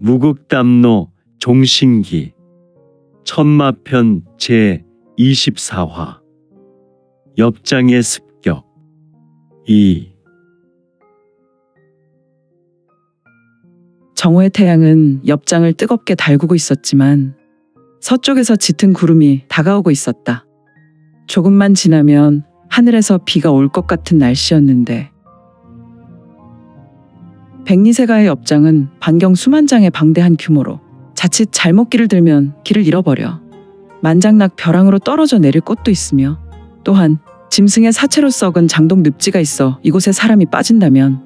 무극담노 종신기 천마편 제24화 엽장의 습격 2. 정오의 태양은 엽장을 뜨겁게 달구고 있었지만 서쪽에서 짙은 구름이 다가오고 있었다. 조금만 지나면 하늘에서 비가 올 것 같은 날씨였는데 백리세가의 엽장은 반경 수만 장의 방대한 규모로 자칫 잘못 길을 들면 길을 잃어버려 만장낙 벼랑으로 떨어져 내릴 곳도 있으며, 또한 짐승의 사체로 썩은 장독 늪지가 있어 이곳에 사람이 빠진다면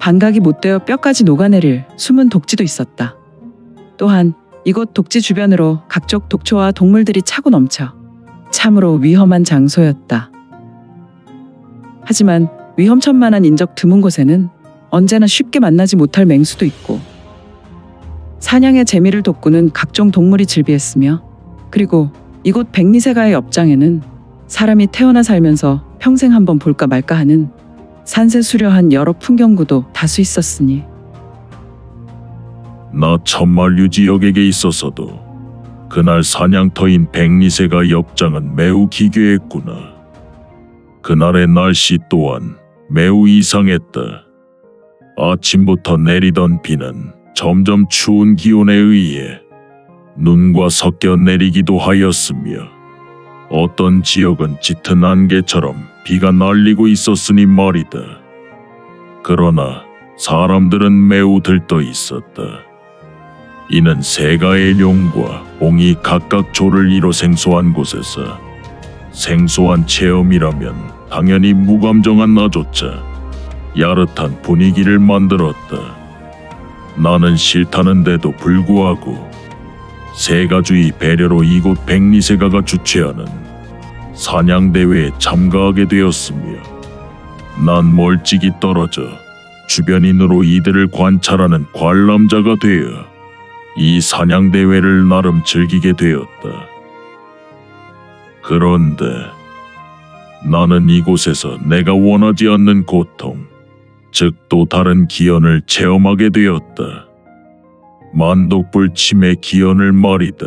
반각이 못되어 뼈까지 녹아내릴 숨은 독지도 있었다. 또한 이곳 독지 주변으로 각종 독초와 동물들이 차고 넘쳐 참으로 위험한 장소였다. 하지만 위험천만한 인적 드문 곳에는 언제나 쉽게 만나지 못할 맹수도 있고, 사냥의 재미를 돋구는 각종 동물이 즐비했으며, 그리고 이곳 백리세가의 엽장에는 사람이 태어나 살면서 평생 한번 볼까 말까 하는 산세수려한 여러 풍경구도 다수 있었으니 나 천만류 지역에게 있어서도 그날 사냥터인 백리세가 엽장은 매우 기괴했구나. 그날의 날씨 또한 매우 이상했다. 아침부터 내리던 비는 점점 추운 기온에 의해 눈과 섞여 내리기도 하였으며, 어떤 지역은 짙은 안개처럼 비가 날리고 있었으니 말이다. 그러나 사람들은 매우 들떠 있었다. 이는 세가의 룡과 봉이 각각 조를 이뤄 생소한 곳에서 생소한 체험이라면 당연히 무감정한 나조차 야릇한 분위기를 만들었다. 나는 싫다는데도 불구하고 세가주의 배려로 이곳 백리세가가 주최하는 사냥대회에 참가하게 되었으며, 난 멀찍이 떨어져 주변인으로 이들을 관찰하는 관람자가 되어 이 사냥대회를 나름 즐기게 되었다. 그런데 나는 이곳에서 내가 원하지 않는 고통, 즉 또 다른 기연을 체험하게 되었다. 만독불침의 기연을 말이다.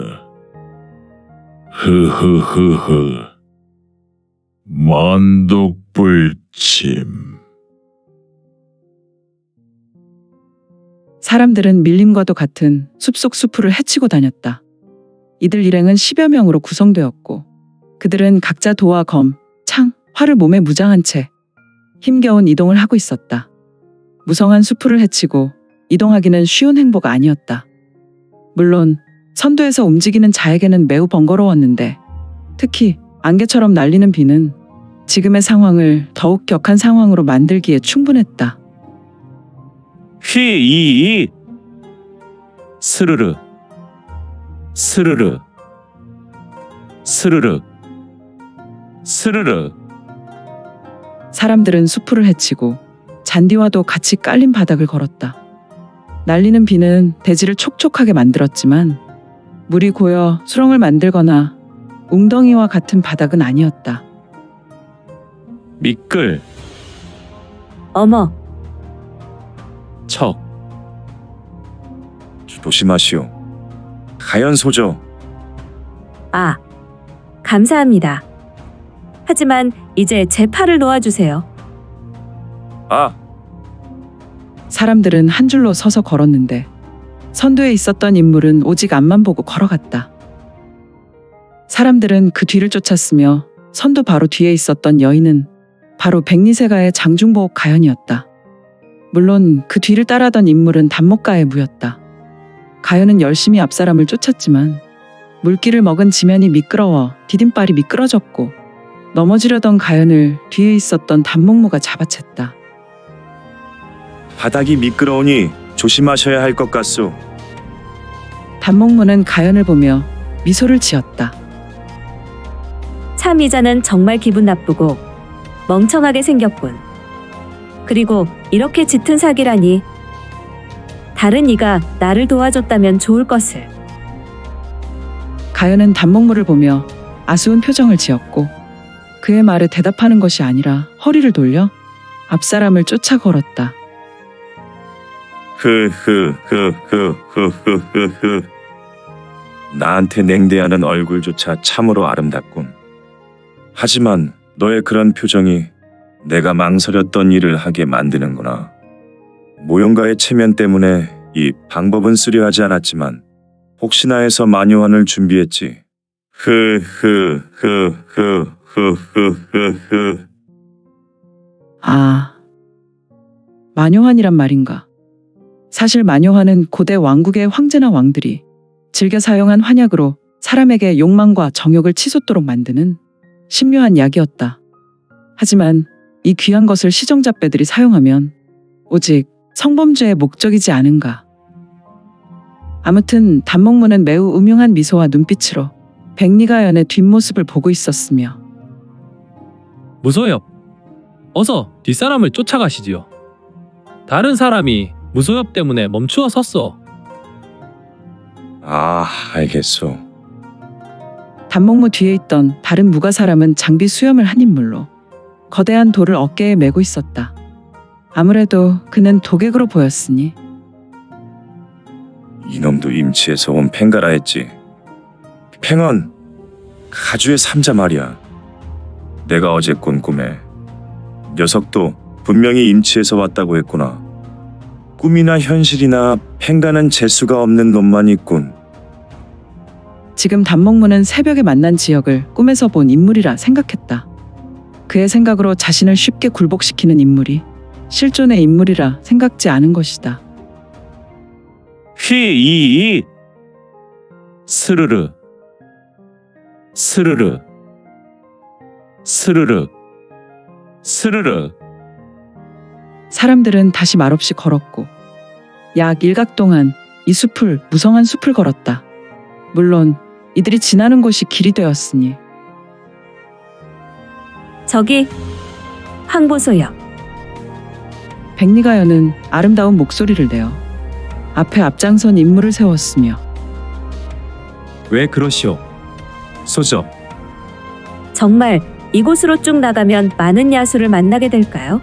흐흐흐흐. 만독불침. 사람들은 밀림과도 같은 숲속 수풀을 헤치고 다녔다. 이들 일행은 10여 명으로 구성되었고, 그들은 각자 도와 검, 창, 활을 몸에 무장한 채 힘겨운 이동을 하고 있었다. 무성한 수풀을 헤치고 이동하기는 쉬운 행보가 아니었다. 물론 선두에서 움직이는 자에게는 매우 번거로웠는데, 특히 안개처럼 날리는 비는 지금의 상황을 더욱 격한 상황으로 만들기에 충분했다. 휘이이 스르르 스르르 스르르 스르르. 사람들은 수풀을 헤치고 잔디와도 같이 깔린 바닥을 걸었다. 날리는 비는 대지를 촉촉하게 만들었지만 물이 고여 수렁을 만들거나 웅덩이와 같은 바닥은 아니었다. 미끌 어머, 척 조심하시오. 가연소저. 아, 감사합니다. 하지만 이제 제 팔을 놓아주세요. 아, 사람들은 한 줄로 서서 걸었는데 선두에 있었던 인물은 오직 앞만 보고 걸어갔다. 사람들은 그 뒤를 쫓았으며 선두 바로 뒤에 있었던 여인은 바로 백리세가의 장중보옥 가연이었다. 물론 그 뒤를 따라던 인물은 단목가의 무였다. 가연은 열심히 앞사람을 쫓았지만 물기를 먹은 지면이 미끄러워 디딤발이 미끄러졌고, 넘어지려던 가연을 뒤에 있었던 단목무가 잡아챘다. 바닥이 미끄러우니 조심하셔야 할 것 같소. 단목무는 가연을 보며 미소를 지었다. 참 이자는 정말 기분 나쁘고 멍청하게 생겼군. 그리고 이렇게 짙은 사기라니. 다른 이가 나를 도와줬다면 좋을 것을. 가연은 단목무를 보며 아스운 표정을 지었고, 그의 말에 대답하는 것이 아니라 허리를 돌려 앞사람을 쫓아 걸었다. 흐흐흐흐흐흐흐흐. 나한테 냉대하는 얼굴조차 참으로 아름답군. 하지만 너의 그런 표정이 내가 망설였던 일을 하게 만드는구나. 모형가의 체면 때문에 이 방법은 쓰려 하지 않았지만 혹시나 해서 마녀환을 준비했지. 흐흐흐흐흐흐흐흐. 아, 마녀환이란 말인가? 사실 마녀환은 고대 왕국의 황제나 왕들이 즐겨 사용한 환약으로 사람에게 욕망과 정욕을 치솟도록 만드는 신묘한 약이었다. 하지만 이 귀한 것을 시정잡배들이 사용하면 오직 성범죄의 목적이지 않은가. 아무튼 단목문은 매우 음흉한 미소와 눈빛으로 백리가연의 뒷모습을 보고 있었으며 무소엽, 어서 뒷사람을 쫓아가시지요. 다른 사람이 무소엽 때문에 멈추어 섰어. 아, 알겠소. 단목무 뒤에 있던 다른 무가 사람은 장비 수염을 한 인물로 거대한 돌을 어깨에 메고 있었다. 아무래도 그는 도객으로 보였으니 이놈도 임치에서 온 팽가라 했지. 팽은 가주의 삼자 말이야. 내가 어제 꾼 꿈에 녀석도 분명히 임치에서 왔다고 했구나. 꿈이나 현실이나 팽가는 재수가 없는 놈만 있군. 지금 단목무는 새벽에 만난 지역을 꿈에서 본 인물이라 생각했다. 그의 생각으로 자신을 쉽게 굴복시키는 인물이 실존의 인물이라 생각지 않은 것이다. 휘이이 스르르 스르르 스르르 스르르. 사람들은 다시 말없이 걸었고 약 일각 동안 이 숲을 무성한 숲을 걸었다. 물론 이들이 지나는 곳이 길이 되었으니. 저기 황보소여. 백리가연은 아름다운 목소리를 내어 앞에 앞장선 인물을 세웠으며 왜 그러시오? 소저. 정말 이곳으로 쭉 나가면 많은 야수를 만나게 될까요?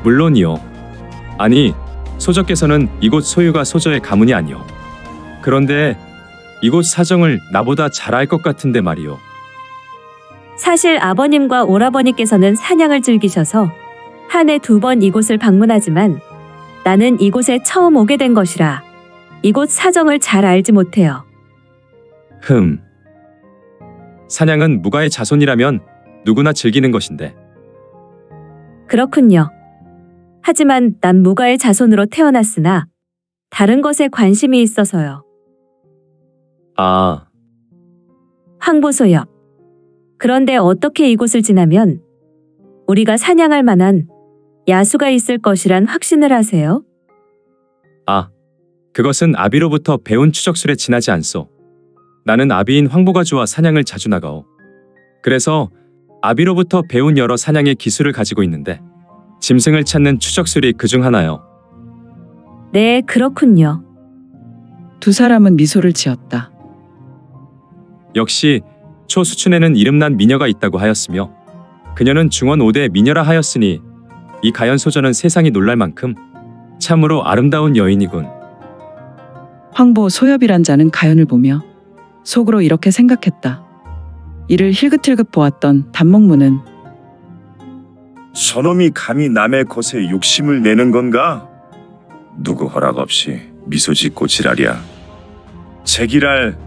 물론이요. 아니, 소저께서는 이곳 소유가 소저의 가문이 아니오. 그런데 이곳 사정을 나보다 잘 알 것 같은데 말이오. 사실 아버님과 오라버니께서는 사냥을 즐기셔서 한 해 2번 이곳을 방문하지만 나는 이곳에 처음 오게 된 것이라 이곳 사정을 잘 알지 못해요. 사냥은 무가의 자손이라면 누구나 즐기는 것인데. 그렇군요. 하지만 난 무가의 자손으로 태어났으나 다른 것에 관심이 있어서요. 아, 황보소여. 그런데 어떻게 이곳을 지나면 우리가 사냥할 만한 야수가 있을 것이란 확신을 하세요? 그것은 아비로부터 배운 추적술에 지나지 않소. 나는 아비인 황보가주와 사냥을 자주 나가오. 그래서 아비로부터 배운 여러 사냥의 기술을 가지고 있는데 짐승을 찾는 추적술이 그중 하나요. 네, 그렇군요. 두 사람은 미소를 지었다. 역시 초수춘에는 이름난 미녀가 있다고 하였으며 그녀는 중원 5대 미녀라 하였으니 이 가연소저는 세상이 놀랄 만큼 참으로 아름다운 여인이군. 황보 소엽이란 자는 가연을 보며 속으로 이렇게 생각했다. 이를 힐긋힐긋 보았던 단목무는 저놈이 감히 남의 것에 욕심을 내는 건가? 누구 허락 없이 미소 짓고 지랄이야. 제기랄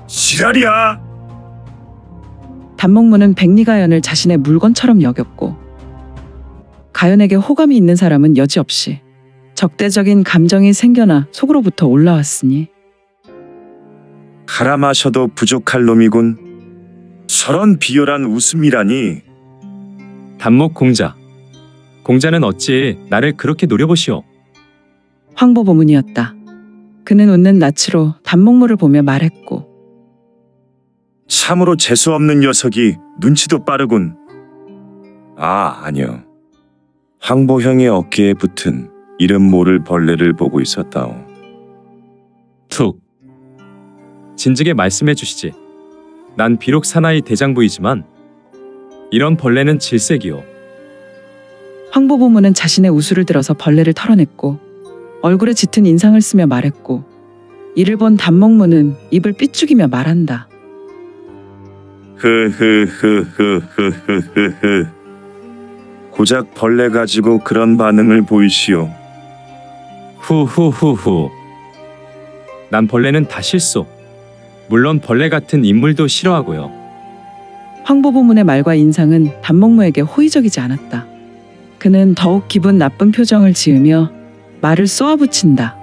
지랄이야. 단목무는 백리가연을 자신의 물건처럼 여겼고 가연에게 호감이 있는 사람은 여지없이 적대적인 감정이 생겨나 속으로부터 올라왔으니 갈아 마셔도 부족할 놈이군. 저런 비열한 웃음이라니. 단목 공자. 공자는 어찌 나를 그렇게 노려보시오. 황보보문이었다. 그는 웃는 낯으로 단목무를 보며 말했고 참으로 재수없는 녀석이 눈치도 빠르군. 아니요. 황보형의 어깨에 붙은 이름 모를 벌레를 보고 있었다오. 툭 진즉에 말씀해 주시지. 난 비록 사나이 대장부이지만 이런 벌레는 질색이오. 황보보문은 자신의 우수를 들어서 벌레를 털어냈고 얼굴에 짙은 인상을 쓰며 말했고 이를 본 단목무는 입을 삐죽이며 말한다. 흐흐흐흐흐흐흐. 고작 벌레 가지고 그런 반응을 보이시오. 후후후후. 난 벌레는 다 싫소. 물론 벌레 같은 인물도 싫어하고요. 황보보문의 말과 인상은 단목무에게 호의적이지 않았다. 그는 더욱 기분 나쁜 표정을 지으며 말을 쏘아붙인다.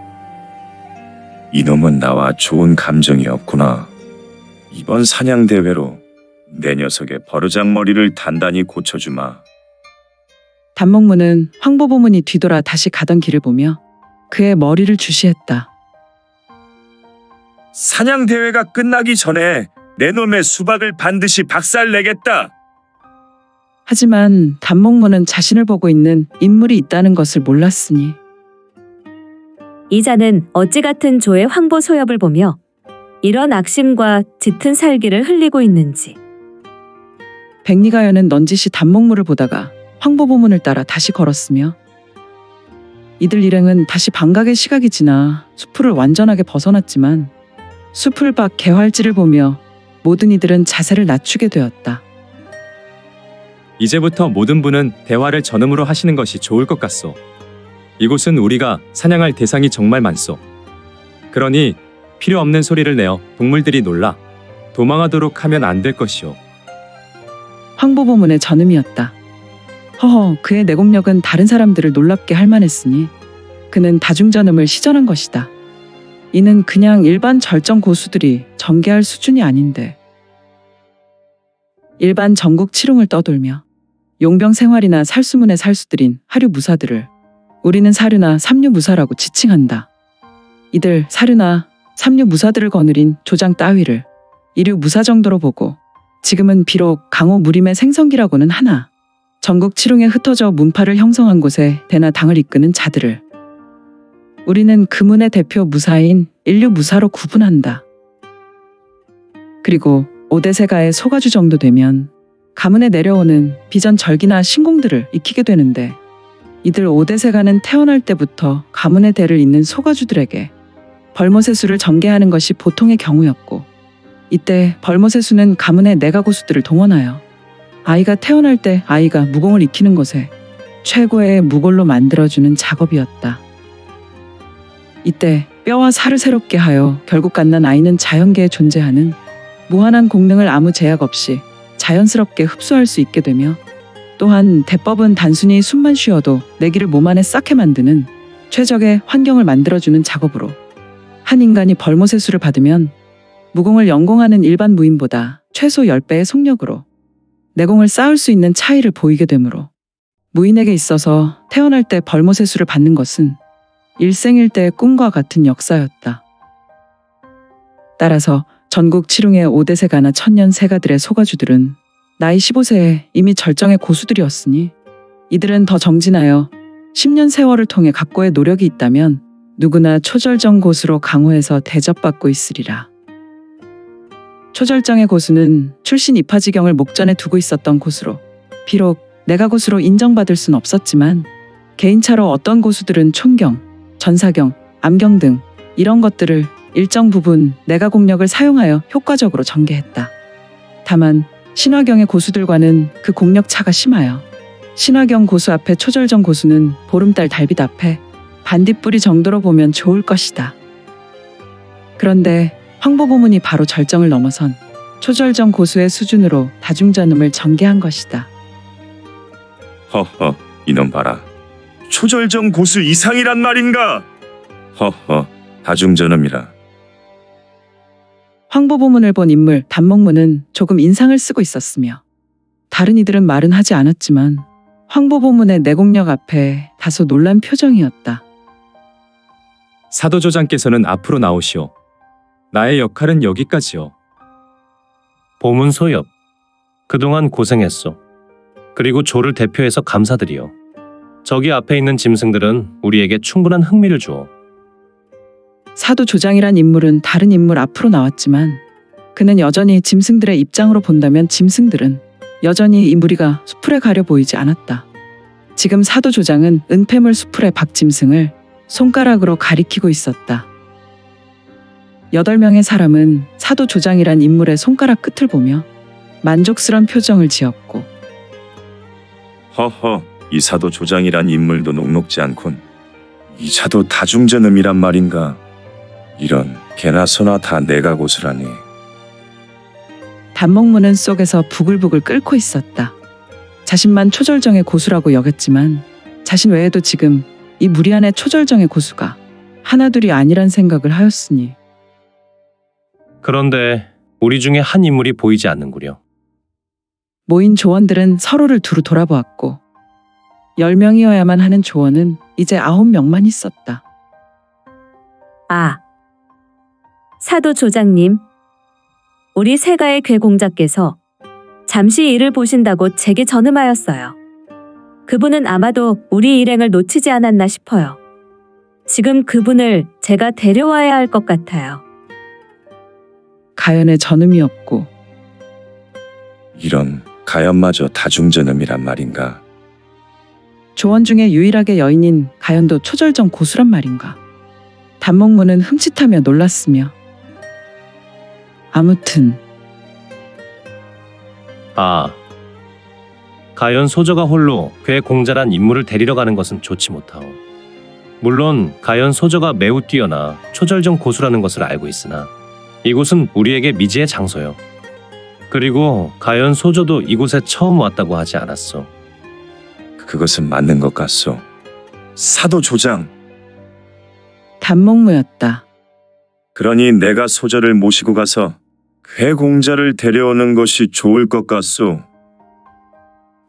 이놈은 나와 좋은 감정이 없구나. 이번 사냥 대회로 내 녀석의 버르장머리를 단단히 고쳐주마. 단목무는 황보보문이 뒤돌아 다시 가던 길을 보며 그의 머리를 주시했다. 사냥 대회가 끝나기 전에 내 놈의 수박을 반드시 박살내겠다. 하지만 단목무는 자신을 보고 있는 인물이 있다는 것을 몰랐으니 이자는 어찌 같은 조의 황보 소엽을 보며 이런 악심과 짙은 살기를 흘리고 있는지. 백리가연은 넌지시 단목무를 보다가 황보보문을 따라 다시 걸었으며 이들 일행은 다시 방각의 시각이 지나 수풀을 완전하게 벗어났지만 수풀 밖 개활지를 보며 모든 이들은 자세를 낮추게 되었다. 이제부터 모든 분은 대화를 전음으로 하시는 것이 좋을 것 같소. 이곳은 우리가 사냥할 대상이 정말 많소. 그러니 필요 없는 소리를 내어 동물들이 놀라 도망하도록 하면 안 될 것이오. 황보보문의 전음이었다. 허허, 그의 내공력은 다른 사람들을 놀랍게 할 만했으니 그는 다중전음을 시전한 것이다. 이는 그냥 일반 절정 고수들이 전개할 수준이 아닌데. 일반 전국 칠흥을 떠돌며 용병 생활이나 살수문의 살수들인 하류 무사들을 우리는 사류나 삼류 무사라고 지칭한다. 이들 사류나 삼류 무사들을 거느린 조장 따위를 이류 무사 정도로 보고 지금은 비록 강호 무림의 생성기라고는 하나 전국 칠흥에 흩어져 문파를 형성한 곳에 대나 당을 이끄는 자들을 우리는 금운의 대표 무사인 인류 무사로 구분한다. 그리고 오대세가의 소가주 정도 되면 가문에 내려오는 비전 절기나 신공들을 익히게 되는데 이들 오대세가는 태어날 때부터 가문의 대를 잇는 소가주들에게 벌모세수를 전개하는 것이 보통의 경우였고 이때 벌모세수는 가문의 내가고수들을 동원하여 아이가 태어날 때 아이가 무공을 익히는 것에 최고의 무골로 만들어주는 작업이었다. 이때 뼈와 살을 새롭게 하여 결국 갖는 아이는 자연계에 존재하는 무한한 공능을 아무 제약 없이 자연스럽게 흡수할 수 있게 되며 또한 대법은 단순히 숨만 쉬어도 내기를 몸 안에 쌓게 만드는 최적의 환경을 만들어주는 작업으로 한 인간이 벌모세수를 받으면 무공을 연공하는 일반 무인보다 최소 10배의 속력으로 내공을 쌓을 수 있는 차이를 보이게 되므로 무인에게 있어서 태어날 때 벌모세수를 받는 것은 일생일대의 꿈과 같은 역사였다. 따라서 전국 칠흥의 오대세가나 천년세가들의 소가주들은 나이 15세에 이미 절정의 고수들이었으니 이들은 더 정진하여 10년 세월을 통해 각고의 노력이 있다면 누구나 초절정 고수로 강호해서 대접받고 있으리라. 초절정의 고수는 출신 입하지경을 목전에 두고 있었던 고수로 비록 내가 고수로 인정받을 순 없었지만 개인차로 어떤 고수들은 촌경, 전사경, 암경 등 이런 것들을 일정 부분 내가 공력을 사용하여 효과적으로 전개했다. 다만 신화경의 고수들과는 그 공력 차가 심하여 신화경 고수 앞에 초절정 고수는 보름달 달빛 앞에 반딧불이 정도로 보면 좋을 것이다. 그런데 황보보문이 바로 절정을 넘어선 초절정 고수의 수준으로 다중전음을 전개한 것이다. 허허, 이놈 봐라. 초절정 고수 이상이란 말인가? 허허, 다중전음이라. 황보보문을 본 인물 단목무는 조금 인상을 쓰고 있었으며 다른 이들은 말은 하지 않았지만 황보보문의 내공력 앞에 다소 놀란 표정이었다. 사도조장께서는 앞으로 나오시오. 나의 역할은 여기까지요. 보문소엽. 그동안 고생했소. 그리고 조를 대표해서 감사드리오. 저기 앞에 있는 짐승들은 우리에게 충분한 흥미를 주오. 사도조장이란 인물은 다른 인물 앞으로 나왔지만 그는 여전히 짐승들의 입장으로 본다면 짐승들은 여전히 이 무리가 수풀에 가려 보이지 않았다. 지금 사도조장은 은폐물 수풀의 박짐승을 손가락으로 가리키고 있었다. 8명의 사람은 사도 조장이란 인물의 손가락 끝을 보며 만족스런 표정을 지었고, 허허, 이 사도 조장이란 인물도 녹록지 않군. 이 차도 다중전음이란 말인가. 이런 개나 소나 다 내가 고수라니. 단목문은 속에서 부글부글 끓고 있었다. 자신만 초절정의 고수라고 여겼지만 자신 외에도 지금 이 무리안의 초절정의 고수가 하나둘이 아니란 생각을 하였으니. 그런데 우리 중에 한 인물이 보이지 않는구려. 모인 조원들은 서로를 두루 돌아보았고 10명이어야만 하는 조원은 이제 9명만 있었다. 아, 사도 조장님, 우리 세가의 괴공자께서 잠시 일을 보신다고 제게 전음하였어요. 그분은 아마도 우리 일행을 놓치지 않았나 싶어요. 지금 그분을 제가 데려와야 할 것 같아요. 가연의 전음이었고, 이런 가연마저 다중전음이란 말인가. 조원 중에 유일하게 여인인 가연도 초절정 고수란 말인가. 단목문은 흠칫하며 놀랐으며, 아무튼 가연 소저가 홀로 괴 공자란 인물을 데리러 가는 것은 좋지 못하오. 물론 가연 소저가 매우 뛰어나 초절정 고수라는 것을 알고 있으나 이곳은 우리에게 미지의 장소요. 그리고 가연 소저도 이곳에 처음 왔다고 하지 않았소. 그것은 맞는 것 같소. 사도 조장. 단목무였다. 그러니 내가 소저를 모시고 가서 괴공자를 데려오는 것이 좋을 것 같소.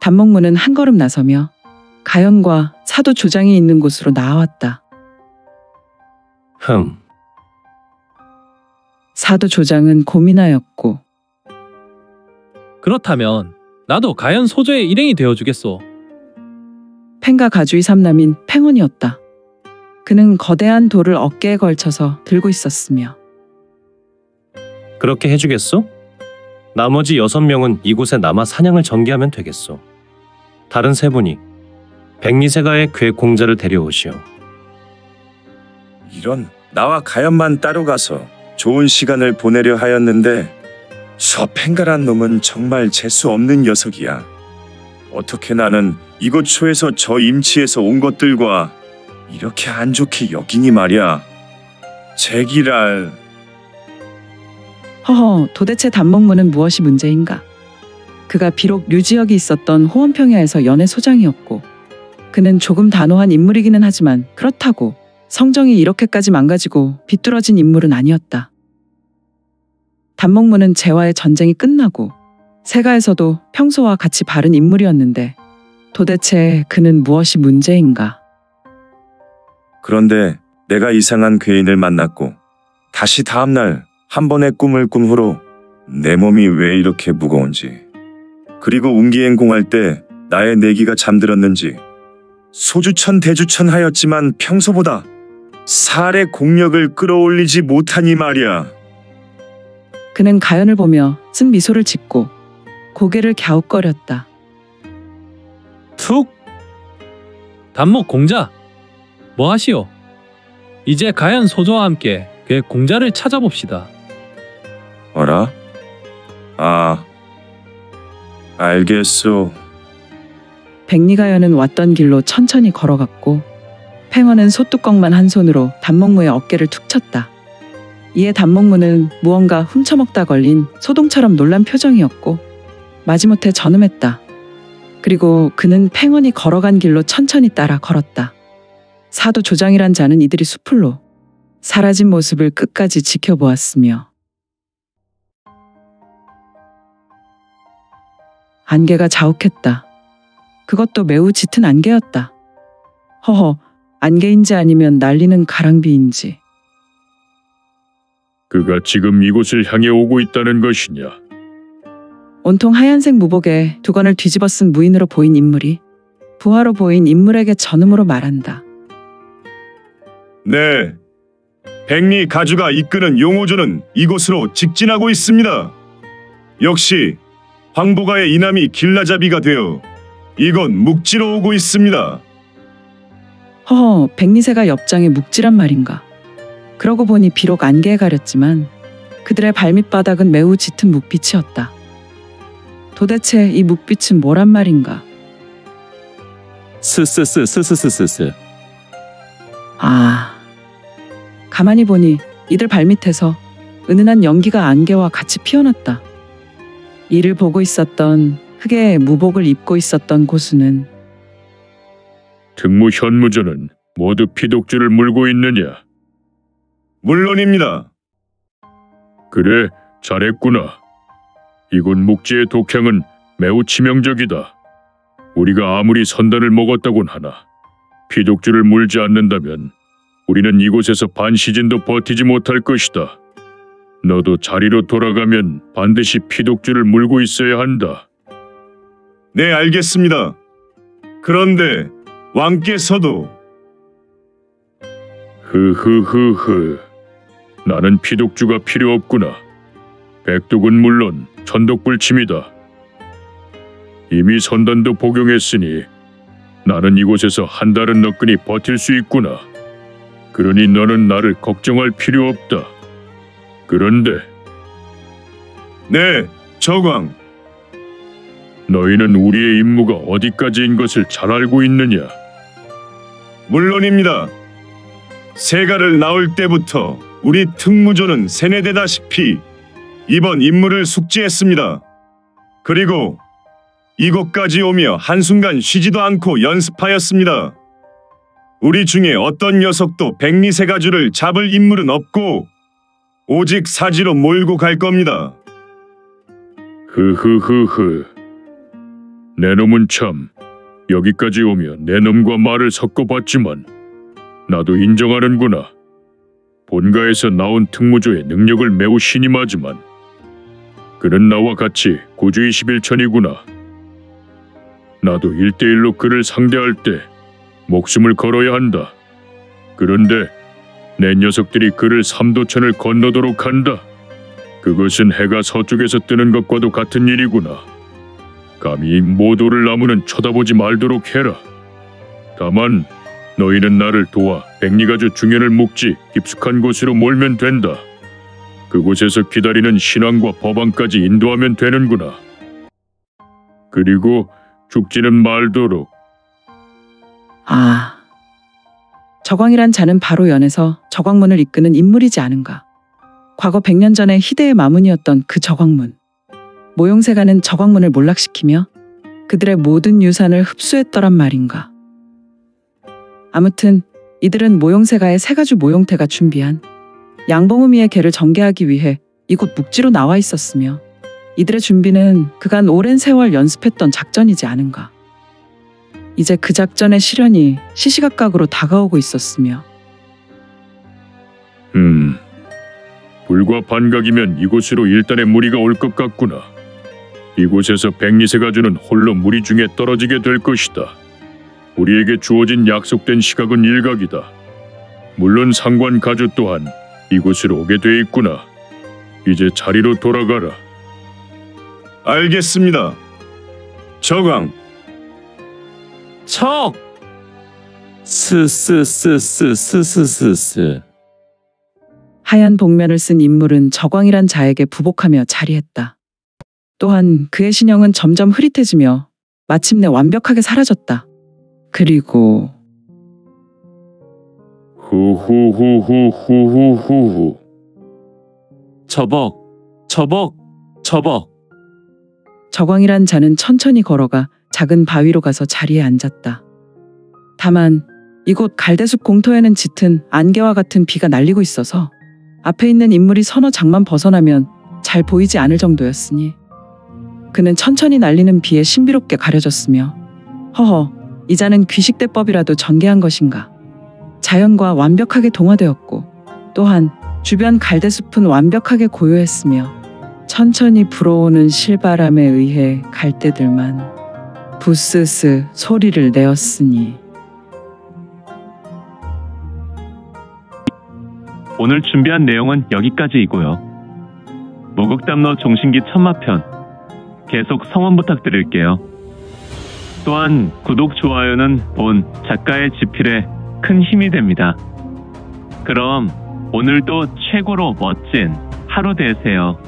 단목무는 한 걸음 나서며 가연과 사도 조장이 있는 곳으로 나아왔다. 사도 조장은 고민하였고, 그렇다면 나도 가연 소저의 일행이 되어주겠소. 팽가 가주의 삼남인 팽원이었다. 그는 거대한 돌을 어깨에 걸쳐서 들고 있었으며, 그렇게 해주겠소? 나머지 6명은 이곳에 남아 사냥을 전개하면 되겠소. 다른 3분이 백리세가의 괴 공자를 데려오시오. 이런, 나와 가연만 따로 가서 좋은 시간을 보내려 하였는데 저 팽가란 놈은 정말 재수 없는 녀석이야. 어떻게 나는 이곳 초에서 저 임치에서 온 것들과 이렇게 안 좋게 여기니 말이야. 제기랄. 허허, 도대체 단목무는 무엇이 문제인가? 그가 비록 류지역이 있었던 호원평야에서 연애 소장이었고, 그는 조금 단호한 인물이기는 하지만 그렇다고 성정이 이렇게까지 망가지고 비뚤어진 인물은 아니었다. 단목무는 재와의 전쟁이 끝나고 세가에서도 평소와 같이 바른 인물이었는데 도대체 그는 무엇이 문제인가? 그런데 내가 이상한 괴인을 만났고 다시 다음날 한 번의 꿈을 꾼 후로 내 몸이 왜 이렇게 무거운지, 그리고 운기행공할 때 나의 내기가 잠들었는지 소주천 대주천 하였지만 평소보다 살의 공력을 끌어올리지 못하니 말이야. 그는 가연을 보며 쓴 미소를 짓고 고개를 갸웃거렸다. 툭! 단목 공자, 뭐 하시오? 이제 가연 소저와 함께 괴 공자를 찾아봅시다. 어라? 아, 알겠소. 백리가연은 왔던 길로 천천히 걸어갔고 팽원은 소뚜껑만 한 손으로 단목무의 어깨를 툭 쳤다. 이에 단목무는 무언가 훔쳐먹다 걸린 소동처럼 놀란 표정이었고 마지못해 전음했다. 그리고 그는 팽원이 걸어간 길로 천천히 따라 걸었다. 사도 조장이란 자는 이들이 수풀로 사라진 모습을 끝까지 지켜보았으며 안개가 자욱했다. 그것도 매우 짙은 안개였다. 허허, 안개인지 아니면 날리는 가랑비인지. 그가 지금 이곳을 향해 오고 있다는 것이냐? 온통 하얀색 무복에 두건을 뒤집어 쓴 무인으로 보인 인물이 부하로 보인 인물에게 전음으로 말한다. 네, 백리 가주가 이끄는 용호조는 이곳으로 직진하고 있습니다. 역시 황보가의 이남이 길라잡이가 되어 이곳 묵지로 오고 있습니다. 허허, 백리새가 옆장에 묵지란 말인가. 그러고 보니 비록 안개에 가렸지만 그들의 발밑바닥은 매우 짙은 묵빛이었다. 도대체 이 묵빛은 뭐란 말인가? 스스스스스스스. 아, 가만히 보니 이들 발밑에서 은은한 연기가 안개와 같이 피어났다. 이를 보고 있었던 흑의 무복을 입고 있었던 고수는 특무 현무전은 모두 피독주를 물고 있느냐? 물론입니다. 그래, 잘했구나. 이곳 묵지의 독향은 매우 치명적이다. 우리가 아무리 선단을 먹었다곤 하나 피독주를 물지 않는다면 우리는 이곳에서 반 시즌도 버티지 못할 것이다. 너도 자리로 돌아가면 반드시 피독주를 물고 있어야 한다. 네, 알겠습니다. 그런데 왕께서도 흐흐흐흐. 나는 피독주가 필요 없구나. 백독은 물론 천독불침이다. 이미 선단도 복용했으니 나는 이곳에서 한 달은 너끈히 버틸 수 있구나. 그러니 너는 나를 걱정할 필요 없다. 그런데 네, 저광. 너희는 우리의 임무가 어디까지인 것을 잘 알고 있느냐? 물론입니다. 세가를 나올 때부터 우리 특무조는 세뇌되다시피 이번 임무를 숙지했습니다. 그리고 이곳까지 오며 한순간 쉬지도 않고 연습하였습니다. 우리 중에 어떤 녀석도 백리새가주를 잡을 인물은 없고 오직 사지로 몰고 갈 겁니다. 흐흐흐흐. 내 놈은 참 여기까지 오며 내 놈과 말을 섞어봤지만 나도 인정하는구나. 본가에서 나온 특무조의 능력을 매우 신임하지만 그는 나와 같이 고주 21천이구나. 나도 1대1로 그를 상대할 때 목숨을 걸어야 한다. 그런데 내 녀석들이 그를 3도천을 건너도록 한다. 그것은 해가 서쪽에서 뜨는 것과도 같은 일이구나. 감히 모도를 나무는 쳐다보지 말도록 해라. 다만 너희는 나를 도와 백리가주 중현을 묵지 깊숙한 곳으로 몰면 된다. 그곳에서 기다리는 신왕과 법왕까지 인도하면 되는구나. 그리고 죽지는 말도록. 아, 저광이란 자는 바로 연에서 저광문을 이끄는 인물이지 않은가. 과거 100년 전에 희대의 마문이었던 그 저광문. 모용세가는 저광문을 몰락시키며 그들의 모든 유산을 흡수했더란 말인가. 아무튼 이들은 모용세가의 세가주 모용태가 준비한 양봉우미의 계를 전개하기 위해 이곳 묵지로 나와 있었으며 이들의 준비는 그간 오랜 세월 연습했던 작전이지 않은가. 이제 그 작전의 실현이 시시각각으로 다가오고 있었으며 불과 반각이면 이곳으로 일단의 무리가 올 것 같구나. 이곳에서 백리새가주는 홀로 무리 중에 떨어지게 될 것이다. 우리에게 주어진 약속된 시각은 일각이다. 물론 상관 가주 또한 이곳으로 오게 돼 있구나. 이제 자리로 돌아가라. 알겠습니다. 저광. 척! 스스스스스스스스. 하얀 복면을 쓴 인물은 저광이란 자에게 부복하며 자리했다. 또한 그의 신형은 점점 흐릿해지며 마침내 완벽하게 사라졌다. 그리고 후후후후후후후. 저벅, 저벅, 저벅. 저광이란 자는 천천히 걸어가 작은 바위로 가서 자리에 앉았다. 다만 이곳 갈대숲 공터에는 짙은 안개와 같은 비가 날리고 있어서 앞에 있는 인물이 서너 장만 벗어나면 잘 보이지 않을 정도였으니 그는 천천히 날리는 비에 신비롭게 가려졌으며 허허, 이 자는 귀식대법이라도 전개한 것인가. 자연과 완벽하게 동화되었고 또한 주변 갈대숲은 완벽하게 고요했으며 천천히 불어오는 실바람에 의해 갈대들만 부스스 소리를 내었으니. 오늘 준비한 내용은 여기까지이고요. 모국담로 종신기 천마편 계속 성원 부탁드릴게요. 또한 구독, 좋아요는 본 작가의 지필에 큰 힘이 됩니다. 그럼 오늘도 최고로 멋진 하루 되세요.